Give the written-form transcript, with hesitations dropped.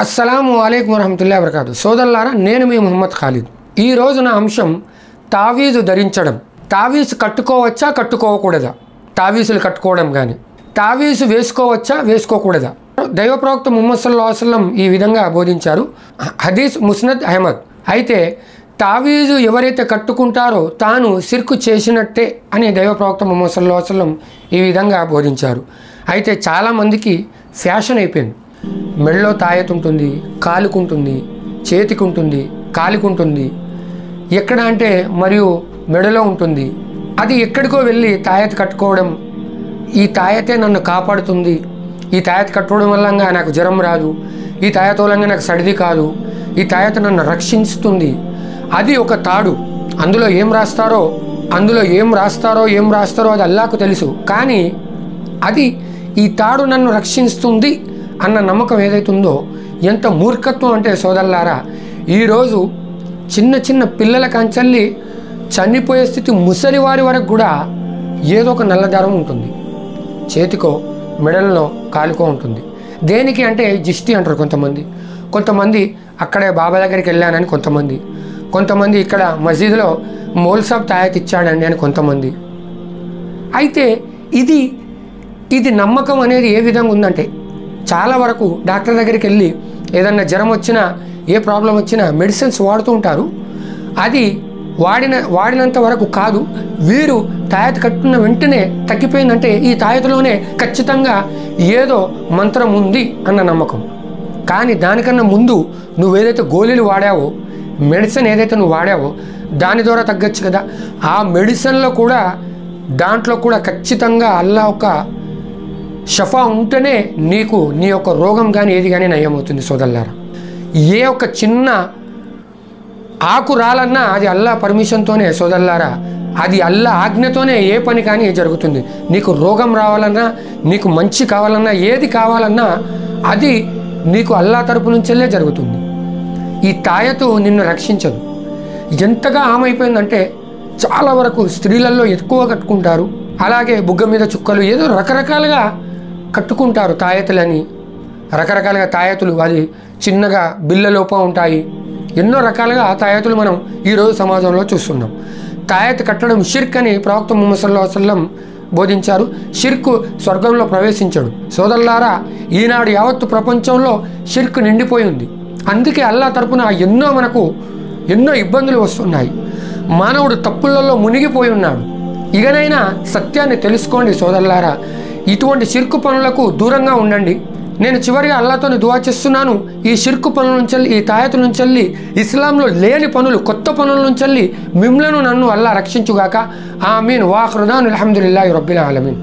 అస్సలాము అలైకుం వరహమతుల్లాహి వబరకాతు. సోదరులారా, నేను మీ ముహమ్మద్ ఖాలిద్. ఈ రోజు నా అంశం తావీజు ధరించడం. తావీజు కట్టుకోవచ్చా కట్టుకోకూడదా? తావీజులు కట్టుకోవడం కానీ తావీజు వేసుకోవచ్చా వేసుకోకూడదా? దైవ ప్రవక్త ముహమ్మద్ సల్లల్లాహు అలైహి వసల్లం ఈ విధంగా బోధించారు. హదీస్ ముస్నద్ అహ్మద్. అయితే తావీజు ఎవరైతే కట్టుకుంటారో తాను సిర్కు చేసినట్టే అని దైవ ప్రవక్త ముహమ్మద్ సల్లల్లాహు అలైహి వసల్లం ఈ విధంగా బోధించారు. అయితే చాలామందికి ఫ్యాషన్ అయిపోయింది. మెడలో తాయెత్తు ఉంటుంది, కాలుకుంటుంది, చేతికి ఉంటుంది, కాలికుంటుంది. ఎక్కడ అంటే మరియు మెడలో ఉంటుంది. అది ఎక్కడికో వెళ్ళి తాయెత్తు కట్టుకోవడం, ఈ తాయెత్తే నన్ను కాపాడుతుంది, ఈ తాయెత్తు కట్టుకోవడం వల్ల నాకు జ్వరం రాదు, ఈ తాయెత్తు వల్ల నాకు సర్ది కాదు, ఈ తాయెత్తు నన్ను రక్షిస్తుంది. అది ఒక తాడు. అందులో ఏం రాస్తారో అది అల్లాహ్కు తెలుసు. కానీ అది ఈ తాడు నన్ను రక్షిస్తుంది అన్న నమ్మకం ఏదైతుందో ఎంత మూర్ఖత్వం అంటే సోదరులారా, ఈరోజు చిన్న చిన్న పిల్లల కంచెల్లి చనిపోయే స్థితి ముసలి వారి వరకు కూడా ఏదో ఒక నల్లదారం ఉంటుంది. చేతికో మెడల్లో కాలుకో ఉంటుంది. దేనికి అంటే జిష్టి అంటారు కొంతమంది అక్కడే బాబా దగ్గరికి వెళ్ళానని కొంతమంది ఇక్కడ మసీదులో మౌల్సాబ్ తాయత్ ఇచ్చాడండి అని కొంతమంది. అయితే ఇది నమ్మకం అనేది ఏ విధంగా ఉందంటే, చాలా వరకు డాక్టర్ దగ్గరికి వెళ్ళి ఏదన్నా జ్వరం వచ్చినా ఏ ప్రాబ్లం వచ్చినా మెడిసిన్స్ వాడుతూ ఉంటారు. అది వాడినంత వరకు కాదు. వీరు తాయత్ కట్టుకున్న వెంటనే తగ్గిపోయిందంటే ఈ తాయత్తులోనే ఖచ్చితంగా ఏదో మంత్రం ఉంది అన్న నమ్మకం. కానీ దానికన్నా ముందు నువ్వేదైతే గోళీలు వాడావో, మెడిసిన్ ఏదైతే నువ్వు వాడావో దాని ద్వారా తగ్గచ్చు కదా. ఆ మెడిసిన్లో కూడా దాంట్లో కూడా ఖచ్చితంగా అల్లాహ్ ఒక షఫా ఉంటేనే నీకు నీ యొక్క రోగం కానీ ఏది కానీ నయమవుతుంది. సోదరులారా, ఏ ఒక చిన్న ఆకు రాలన్నా అది అల్లాహ్ పర్మిషన్తోనే సోదరులారా, అది అల్లాహ్ ఆజ్ఞతోనే ఏ పని కానీ జరుగుతుంది. నీకు రోగం రావాలన్నా, నీకు మంచి కావాలన్నా, ఏది కావాలన్నా అది నీకు అల్లాహ్ తరపు నుంచెల్లే జరుగుతుంది. ఈ తాయతు నిన్ను రక్షించదు. ఎంతగా ఆమైపోయిందంటే చాలా వరకు స్త్రీలలో ఎక్కువ కట్టుకుంటారు. అలాగే బుగ్గ మీద చుక్కలు ఏదో రకరకాలుగా కట్టుకుంటారు తాయెత్తులని. రకరకాలుగా తాయెత్తులు అది చిన్నగా బిళ్ళ లోపం ఉంటాయి. ఎన్నో రకాలుగా ఆ తాయెత్తులు మనం ఈరోజు సమాజంలో చూస్తున్నాం. తాయెత్తు కట్టడం షిర్క్ అని ప్రవక్త ముహమ్మద్ సల్లల్లాహు అలైహి వసల్లం బోధించారు. షిర్కు స్వర్గంలో ప్రవేశించాడు. సోదరులారా, ఈనాడు యావత్తు ప్రపంచంలో షిర్క్ నిండిపోయి ఉంది. అందుకే అల్లాహ్ తరపున మనకు ఎన్నో ఇబ్బందులు వస్తున్నాయి. మానవుడు తప్పులలో మునిగిపోయి ఉన్నాడు. ఇకనైనా సత్యాన్ని తెలుసుకోండి సోదరులారా. ఇటువంటి షిర్కు పనులకు దూరంగా ఉండండి. నేను చివరిగా అల్లాహ్తోని దుఆ చేస్తున్నాను. ఈ షిర్కు పనుల నుంచి, ఈ తాయతుల నుంచి, ఇస్లాంలో లేని పనులు, కొత్త పనుల నుంచి మిమ్మలను నన్ను అల్లాహ్ రక్షించుగాక. ఆమీన్. వాఖిరు దానా అల్హమ్దులిల్లాహి రబ్బిల్ ఆలమీన్.